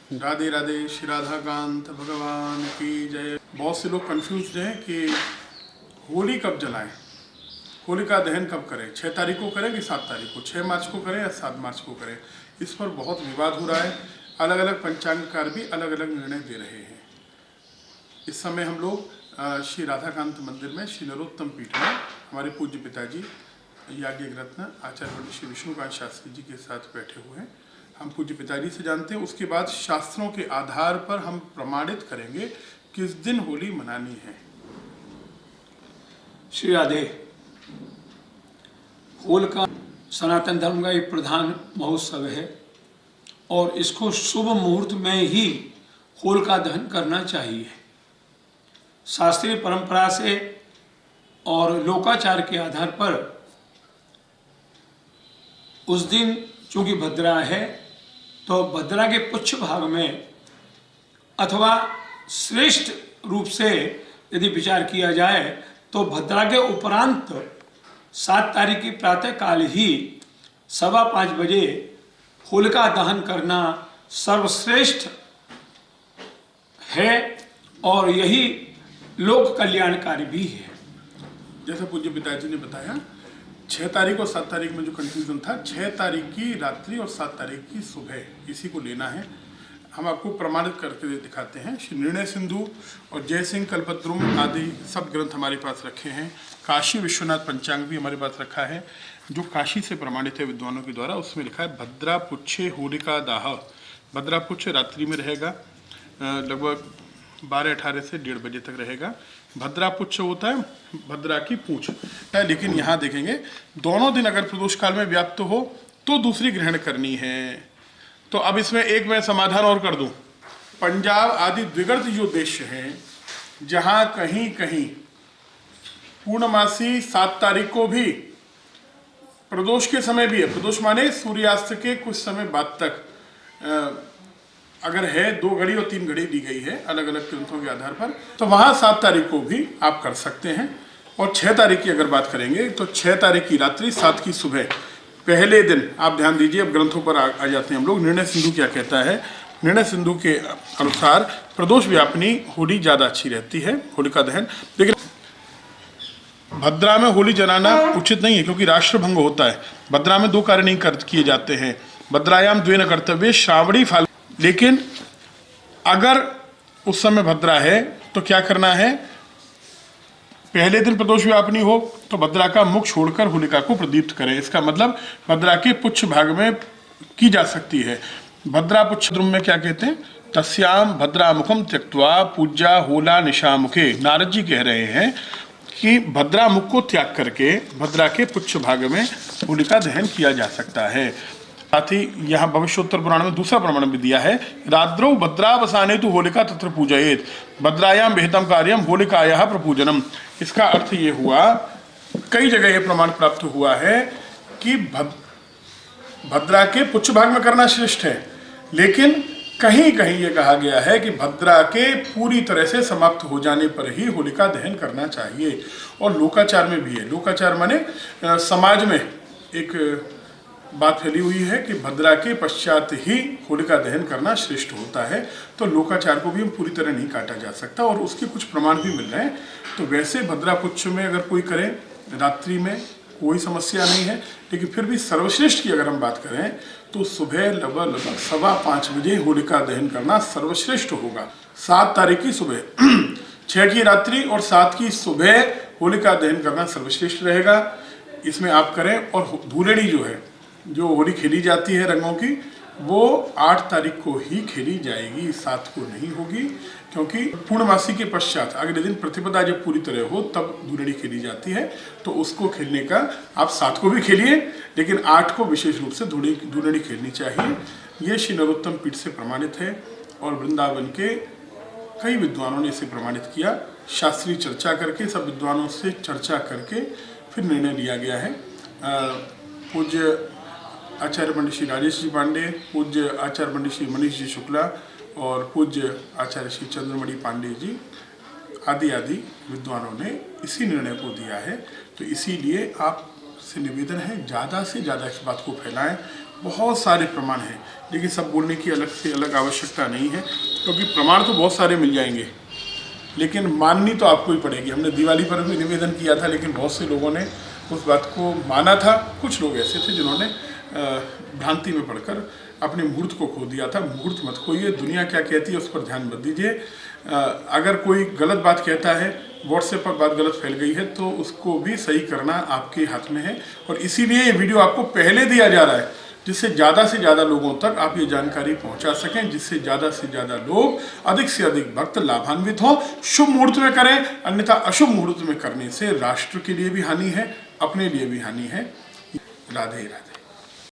राधे राधे, श्री राधाकांत भगवान की जय। बहुत से लोग कंफ्यूज हैं कि होली कब जलाएं, होलिका दहन कब करें, 6 तारीख को करें कि 7 तारीख को, 6 मार्च को करें या 7 मार्च को करें। इस पर बहुत विवाद हो रहा है। अलग अलग पंचांगकार भी अलग अलग निर्णय दे रहे हैं। इस समय हम लोग श्री राधाकांत मंदिर में श्री नरोत्तम पीठ में हमारे पूज्य पिताजी याज्ञिक रत्न आचार्य श्री विष्णुकांत शास्त्री जी के साथ बैठे हुए हैं। हम पूज्य पिताजी से जानते हैं, उसके बाद शास्त्रों के आधार पर हम प्रमाणित करेंगे किस दिन होली मनानी है। श्री राधे। होलिका सनातन धर्म का एक प्रधान महोत्सव है और इसको शुभ मुहूर्त में ही होलिका दहन करना चाहिए। शास्त्रीय परंपरा से और लोकाचार के आधार पर उस दिन चूंकि भद्रा है तो भद्रा के पुच्छ भाग में अथवा श्रेष्ठ रूप से यदि विचार किया जाए तो भद्रा के उपरांत 7 तारीख की प्रातः काल ही 5:15 बजे होलिका दहन करना सर्वश्रेष्ठ है और यही लोक कल्याणकारी भी है। जैसा पूज्य पिताजी ने बताया, 6 तारीख और 7 तारीख में जो कंफ्यूजन था, 6 तारीख की रात्रि और 7 तारीख की सुबह, इसी को लेना है। हम आपको प्रमाणित करके दिखाते हैं। श्री निर्णय सिंधु और जय सिंह कल्पद्रुम आदि सब ग्रंथ हमारे पास रखे हैं। काशी विश्वनाथ पंचांग भी हमारे पास रखा है, जो काशी से प्रमाणित है विद्वानों के द्वारा। उसमें लिखा है भद्रा पुच्छे होलिका दाह। भद्रा पुच्छ रात्रि में रहेगा, लगभग 12:18 से 1:30 बजे तक रहेगा। भद्रा पुच्छ होता है भद्रा की पूंछ है, लेकिन यहाँ देखेंगे दोनों दिन अगर प्रदोष काल में व्याप्त हो तो दूसरी ग्रहण करनी है। तो अब इसमें एक मैं समाधान और कर दूं। पंजाब आदि द्विगर्त जो देश हैं, जहाँ कहीं कहीं पूर्णमासी 7 तारीख को भी प्रदोष के समय भी है, प्रदोष माने सूर्यास्त के कुछ समय बाद तक अगर है, 2 घड़ी और 3 घड़ी दी गई है अलग अलग ग्रंथों के आधार पर, तो वहाँ 7 तारीख को भी आप कर सकते हैं। और 6 तारीख की अगर बात करेंगे तो 6 तारीख की रात्रि, 7 की सुबह, पहले दिन आप ध्यान दीजिए। अब ग्रंथों पर आ जाते हैं हम लोग। निर्णय सिंधु क्या कहता है? निर्णय सिंधु के अनुसार प्रदोष व्यापनी होली ज़्यादा अच्छी रहती है, होलिका दहन। लेकिन भद्रा में होली जलाना उचित नहीं है, क्योंकि राष्ट्रभंग होता है। भद्रा में 2 कार्य नहीं किए जाते हैं। भद्रायाम द्वे न कर्तव्य श्रावणी फाल। लेकिन अगर उस समय भद्रा है तो क्या करना है? पहले दिन प्रदोष व्यापनी हो तो भद्रा का मुख छोड़कर होलिका को प्रदीप्त करें। इसका मतलब भद्रा के पुच्छ भाग में की जा सकती है। भद्रा पुच्छ द्रुम में क्या कहते हैं? तस्याम भद्रा मुखम त्यक्त्वा पूज्या होला निशामुखे। नारद जी कह रहे हैं कि भद्रा मुख को त्याग करके भद्रा के पुच्छ भाग में होलिका दहन किया जा सकता है। साथ ही यहाँ भविष्योत्तर पुराण में दूसरा प्रमाण भी दिया है, राद्रौ भद्रावसाने तु होलिका तत्र पूजयेत भद्रायाम विहितम कार्यम होलिकायाः प्रपूजनम। इसका अर्थ ये हुआ, कई जगह ये प्रमाण प्राप्त हुआ है कि भद्रा के पुच्छ भाग में करना श्रेष्ठ है, लेकिन कहीं कहीं ये कहा गया है कि भद्रा के पूरी तरह से समाप्त हो जाने पर ही होलिका दहन करना चाहिए। और लोकाचार में भी है। लोकाचार माने समाज में एक बात फैली हुई है कि भद्रा के पश्चात ही होलिका दहन करना श्रेष्ठ होता है। तो लोकाचार को भी हम पूरी तरह नहीं काटा जा सकता और उसके कुछ प्रमाण भी मिल रहे हैं। तो वैसे भद्रा पुच्छ में अगर कोई करे रात्रि में कोई समस्या नहीं है, लेकिन फिर भी सर्वश्रेष्ठ की अगर हम बात करें तो सुबह लगभग 5:15 बजे होलिका दहन करना सर्वश्रेष्ठ होगा। 7 तारीख की सुबह 6 की रात्रि और 7 की सुबह होलिका दहन करना सर्वश्रेष्ठ रहेगा। इसमें आप करें। और धूलेड़ी जो है, जो होली खेली जाती है रंगों की, वो 8 तारीख को ही खेली जाएगी, 7 को नहीं होगी, क्योंकि पूर्णमासी के पश्चात अगले दिन प्रतिपदा जब पूरी तरह हो तब धूलेड़ी खेली जाती है। तो उसको खेलने का आप 7 को भी खेलिए, लेकिन 8 को विशेष रूप से धूलेड़ी खेलनी चाहिए। ये श्री नरोत्तम पीठ से प्रमाणित है और वृंदावन के कई विद्वानों ने इसे प्रमाणित किया। शास्त्रीय चर्चा करके, सब विद्वानों से चर्चा करके फिर निर्णय लिया गया है। पूज्य आचार्य पंडित श्री राजेश जी पांडे, पूज्य आचार्य पंडित श्री मनीष जी शुक्ला और पूज्य आचार्य श्री चंद्रमणि पांडे जी आदि विद्वानों ने इसी निर्णय को दिया है। तो इसीलिए आपसे निवेदन है, ज़्यादा से ज़्यादा इस बात को फैलाएं। बहुत सारे प्रमाण हैं, लेकिन सब बोलने की अलग से अलग आवश्यकता नहीं है, क्योंकि प्रमाण तो बहुत सारे मिल जाएंगे, लेकिन माननी तो आपको ही पड़ेगी। हमने दिवाली पर भी निवेदन किया था, लेकिन बहुत से लोगों ने उस बात को माना था। कुछ लोग ऐसे थे जिन्होंने भ्रांति में पढ़कर अपने मुहूर्त को खो दिया था। मुहूर्त मत खोइए, दुनिया क्या कहती है उस पर ध्यान मत दीजिए। अगर कोई गलत बात कहता है, व्हाट्सएप पर बात गलत फैल गई है, तो उसको भी सही करना आपके हाथ में है। और इसीलिए ये वीडियो आपको पहले दिया जा रहा है, जिससे ज़्यादा से ज़्यादा लोगों तक आप ये जानकारी पहुंचा सकें, जिससे ज़्यादा से ज़्यादा लोग, अधिक से अधिक भक्त लाभान्वित हों। शुभ मुहूर्त में करें, अन्यथा अशुभ मुहूर्त में करने से राष्ट्र के लिए भी हानि है, अपने लिए भी हानि है। राधे राधे।